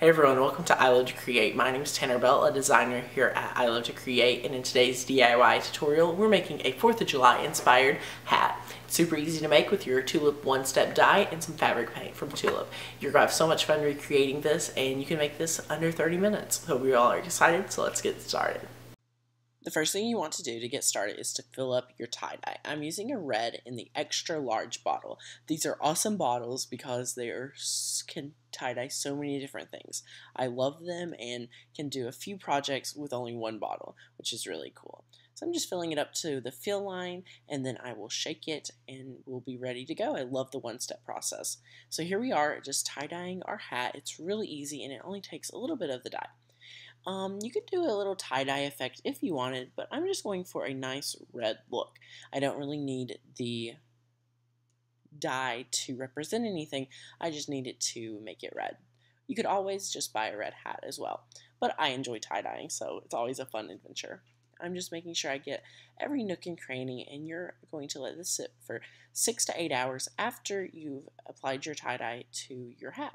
Hey everyone, welcome to I Love to Create. My name is Tanner Bell, a designer here at I Love to Create, and in today's DIY tutorial, we're making a 4th of July inspired hat. It's super easy to make with your Tulip one-step die and some fabric paint from Tulip. You're going to have so much fun recreating this, and you can make this under 30 minutes. Hope we all are excited, so let's get started. The first thing you want to do to get started is to fill up your tie-dye. I'm using a red in the extra large bottle. These are awesome bottles because they can tie-dye so many different things. I love them and can do a few projects with only one bottle, which is really cool. So I'm just filling it up to the fill line, and then I will shake it and we'll be ready to go. I love the one-step process. So here we are, just tie-dyeing our hat. It's really easy and it only takes a little bit of the dye. You could do a little tie-dye effect if you wanted, but I'm just going for a nice red look. I don't really need the dye to represent anything. I just need it to make it red. You could always just buy a red hat as well, but I enjoy tie-dyeing, so it's always a fun adventure. I'm just making sure I get every nook and cranny, and you're going to let this sit for 6 to 8 hours after you've applied your tie-dye to your hat,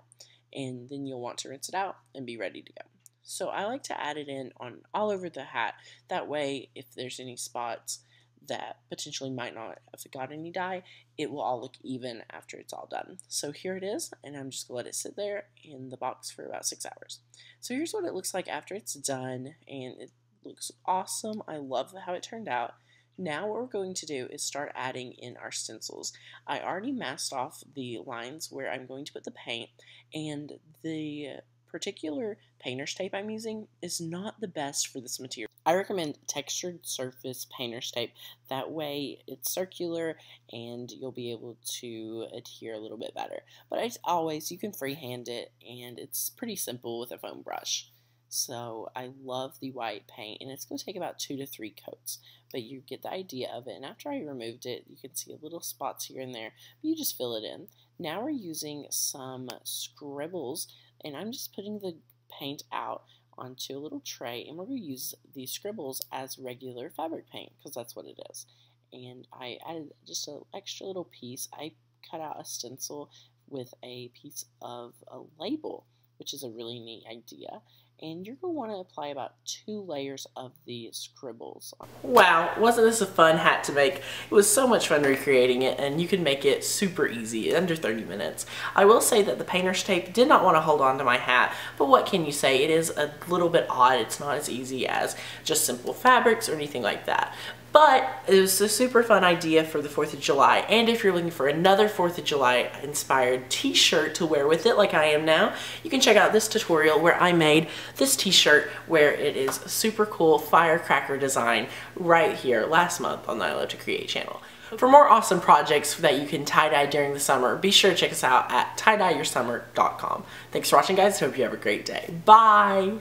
and then you'll want to rinse it out and be ready to go. So I like to add it in on all over the hat. That way, if there's any spots that potentially might not have got any dye, it will all look even after it's all done. So here it is, and I'm just going to let it sit there in the box for about 6 hours. So here's what it looks like after it's done, and it looks awesome. I love how it turned out. Now what we're going to do is start adding in our stencils. I already masked off the lines where I'm going to put the paint, and the particular painter's tape I'm using is not the best for this material. I recommend textured surface painter's tape. That way it's circular and you'll be able to adhere a little bit better. But as always, you can freehand it and it's pretty simple with a foam brush. So I love the white paint, and it's going to take about 2 to 3 coats, but you get the idea of it. And after I removed it, you can see little spots here and there, but you just fill it in. Now we're using some scribbles, and I'm just putting the paint out onto a little tray, and we're going to use these scribbles as regular fabric paint because that's what it is. And I added just an extra little piece. I cut out a stencil with a piece of a label, which is a really neat idea. And you're going to want to apply about 2 layers of the scribbles. Wow, wasn't this a fun hat to make? It was so much fun recreating it, and you can make it super easy, under 30 minutes. I will say that the painter's tape did not want to hold on to my hat, but what can you say? It is a little bit odd. It's not as easy as just simple fabrics or anything like that. But it was a super fun idea for the 4th of July, and if you're looking for another 4th of July inspired t-shirt to wear with it like I am now, you can check out this tutorial where I made this t-shirt where it is super cool firecracker design right here last month on the I Love to Create channel. For more awesome projects that you can tie-dye during the summer, be sure to check us out at tiedyeYourSummer.com. Thanks for watching, guys. Hope you have a great day. Bye!